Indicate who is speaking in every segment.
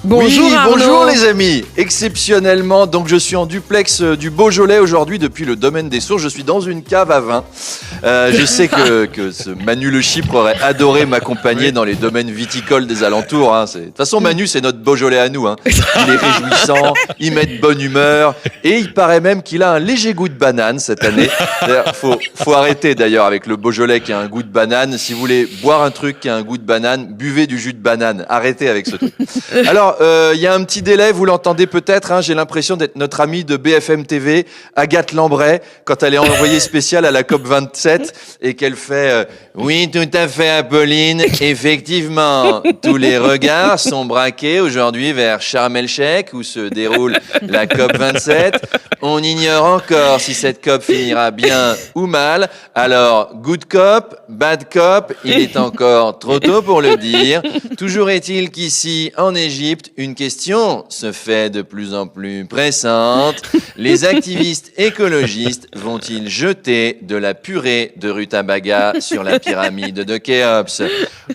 Speaker 1: Bonjour
Speaker 2: oui,
Speaker 1: Arnaud.
Speaker 2: Bonjour les amis. Exceptionnellement, donc je suis en duplex du Beaujolais aujourd'hui depuis le domaine des Sources. Je suis dans une cave à vin. Je sais que ce Manu Le Chypre aurait adoré m'accompagner dans les domaines viticoles des alentours. Hein. De toute façon, Manu, c'est notre Beaujolais à nous. Hein. Il est réjouissant, il met de bonne humeur et il paraît même qu'il a un léger goût de banane cette année. Faut arrêter d'ailleurs avec le Beaujolais qui a un goût de banane. Si vous voulez boire un truc qui a un goût de banane, buvez du jus de banane. Arrêtez avec ce truc. Alors, il y a un petit délai, vous l'entendez peut-être, hein, j'ai l'impression d'être notre amie de BFM TV, Agathe Lambray, quand elle est envoyée spéciale à la COP27 et qu'elle fait oui, tout à fait, Apolline, effectivement, tous les regards sont braqués aujourd'hui vers Sharm el-Sheikh où se déroule la COP27. On ignore encore si cette COP finira bien ou mal. Alors, good cop, bad cop, il est encore trop tôt pour le dire. Toujours est-il qu'ici, en Égypte, une question se fait de plus en plus pressante. Les activistes écologistes vont-ils jeter de la purée de rutabaga sur la pyramide de Khéops?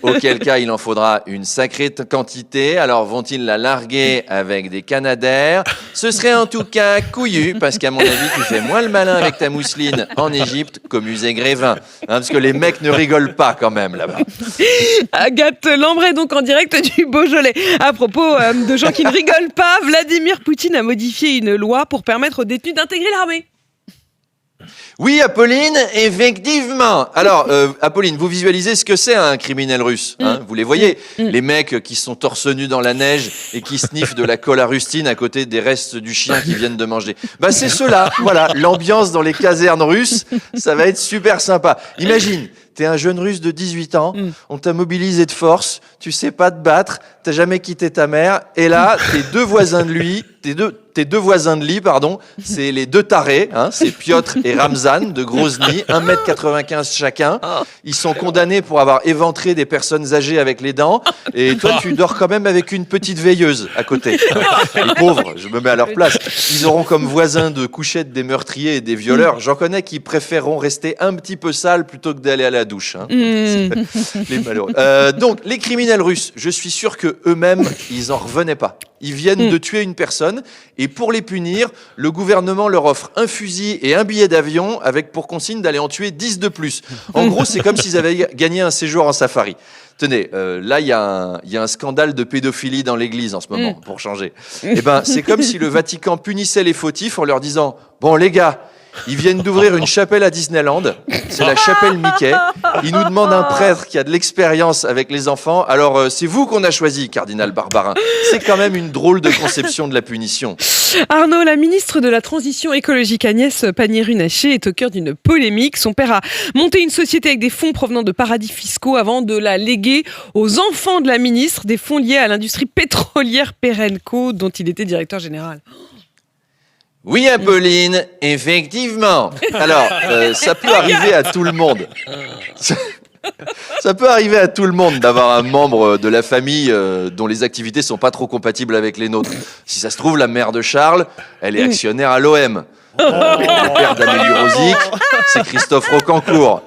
Speaker 2: Auquel cas, il en faudra une sacrée quantité. Alors, vont-ils la larguer avec des canadaires? Ce serait en tout cas couillu, parce qu'à mon avis, tu fais moins le malin avec ta mousseline en Égypte qu'au musée Grévin. Hein, parce que les mecs ne rigolent pas quand même là-bas.
Speaker 1: Agathe Lambray, donc en direct du Beaujolais. À propos de gens qui ne rigolent pas, Vladimir Poutine a modifié une loi pour permettre aux détenus d'intégrer l'armée.
Speaker 2: Oui, Apolline, effectivement. Alors, Apolline, vous visualisez ce que c'est un criminel russe, hein? Vous les voyez, les mecs qui sont torse nu dans la neige et qui sniffent de la colle à rustine à côté des restes du chien qu'ils viennent de manger. Bah, c'est ceux-là. Voilà, l'ambiance dans les casernes russes, ça va être super sympa. Imagine, t'es un jeune russe de 18 ans, on t'a mobilisé de force, tu sais pas te battre, t'as jamais quitté ta mère, et là, tes deux voisins de lit, c'est les deux tarés, hein, c'est Piotr et Ramzan de Grozny, 1m95 chacun. Ils sont condamnés pour avoir éventré des personnes âgées avec les dents, et toi, tu dors quand même avec une petite veilleuse à côté. Les pauvres, je me mets à leur place. Ils auront comme voisins de couchette des meurtriers et des violeurs. J'en connais qui préféreront rester un petit peu sales plutôt que d'aller à la douche. Hein. Les malheureux. Donc, les criminels russes, je suis sûr que eux-mêmes, ils en revenaient pas. Ils viennent de tuer une personne et pour les punir, le gouvernement leur offre un fusil et un billet d'avion avec pour consigne d'aller en tuer 10 de plus. En gros, c'est comme s'ils avaient gagné un séjour en safari. Tenez, là, il y a un scandale de pédophilie dans l'église en ce moment, pour changer. Eh ben, c'est comme si le Vatican punissait les fautifs en leur disant « Bon, les gars, ils viennent d'ouvrir une chapelle à Disneyland, c'est la chapelle Mickey. Ils nous demandent un prêtre qui a de l'expérience avec les enfants. Alors, c'est vous qu'on a choisi, cardinal Barbarin. C'est quand même une drôle de conception de la punition. »
Speaker 1: Arnaud, la ministre de la Transition écologique Agnès Pannier-Runacher est au cœur d'une polémique. Son père a monté une société avec des fonds provenant de paradis fiscaux avant de la léguer aux enfants de la ministre, des fonds liés à l'industrie pétrolière Perenco, dont il était directeur général.
Speaker 2: Oui, Apolline, effectivement. Alors, ça peut arriver à tout le monde. Ça peut arriver à tout le monde d'avoir un membre de la famille dont les activités sont pas trop compatibles avec les nôtres. Si ça se trouve, la mère de Charles, elle est actionnaire à l'OM. Le père d'Amélie Rosic, c'est Christophe Rocancourt.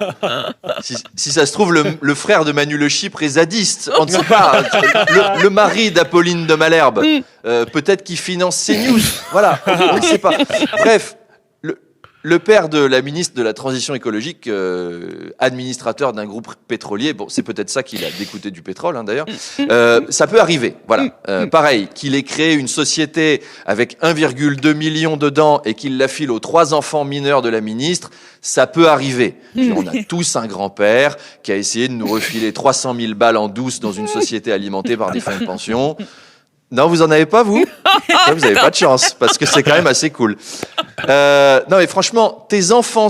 Speaker 2: Si ça se trouve, le frère de Manu Le Chypre est zadiste. On ne sait pas. Le mari d'Apolline de Malherbe, peut-être qu'il finance CNews. Voilà, on ne sait pas. Bref. Le père de la ministre de la Transition écologique, administrateur d'un groupe pétrolier, bon, c'est peut-être ça qu'il a dégoûté du pétrole, hein, d'ailleurs. Ça peut arriver, voilà. Pareil, qu'il ait créé une société avec 1,2 million dedans et qu'il la file aux 3 enfants mineurs de la ministre, ça peut arriver. Puis on a tous un grand-père qui a essayé de nous refiler 300 000 balles en douce dans une société alimentée par des fonds de pension. Non, vous en avez pas, vous? Ouais, vous avez pas de chance, parce que c'est quand même assez cool. Non, mais franchement, tes enfants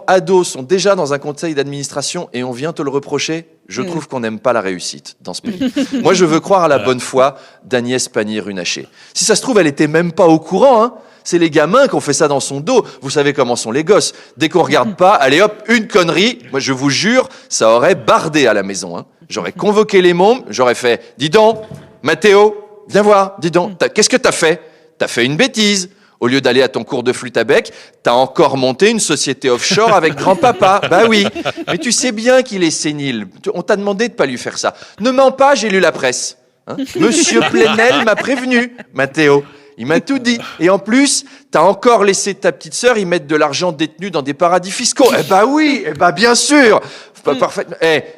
Speaker 2: ados sont déjà dans un conseil d'administration et on vient te le reprocher. Je trouve qu'on n'aime pas la réussite dans ce pays. Moi, je veux croire à la bonne foi d'Agnès Pannier-Runacher. Si ça se trouve, elle était même pas au courant, hein. C'est les gamins qui ont fait ça dans son dos. Vous savez comment sont les gosses. Dès qu'on regarde pas, allez hop, une connerie. Moi, je vous jure, ça aurait bardé à la maison, hein. J'aurais convoqué les mômes, j'aurais fait « Dis donc, Mathéo, viens voir, dis donc, qu'est-ce que t'as fait? T'as fait une bêtise. Au lieu d'aller à ton cours de flûte à bec, t'as encore monté une société offshore avec grand-papa. Bah oui, mais tu sais bien qu'il est sénile. On t'a demandé de pas lui faire ça. Ne mens pas, j'ai lu la presse. » Hein. Monsieur Plenel m'a prévenu, Mathéo. Il m'a tout dit. Et en plus, t'as encore laissé ta petite sœur y mettre de l'argent détenu dans des paradis fiscaux. Eh ben oui, eh ben bien sûr. Parfaitement.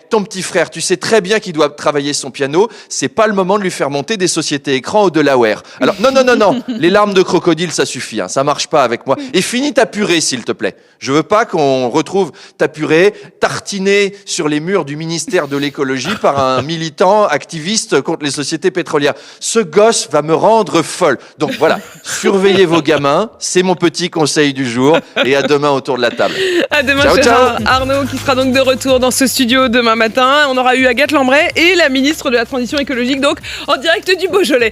Speaker 2: Ton petit frère, tu sais très bien qu'il doit travailler son piano. C'est pas le moment de lui faire monter des sociétés écrans au Delaware. Alors non. Les larmes de crocodile, ça suffit. Hein. Ça marche pas avec moi. Et finis ta purée, s'il te plaît. Je veux pas qu'on retrouve ta purée tartinée sur les murs du ministère de l'écologie par un militant activiste contre les sociétés pétrolières. Ce gosse va me rendre folle. Donc voilà, surveillez vos gamins. C'est mon petit conseil du jour. Et à demain autour de la table.
Speaker 1: À demain,
Speaker 2: ciao,
Speaker 1: Gérard.
Speaker 2: ciao.
Speaker 1: Arnaud qui sera donc de retour dans ce studio demain matin. On aura eu Agathe Lambray et la ministre de la Transition écologique, donc en direct du Beaujolais.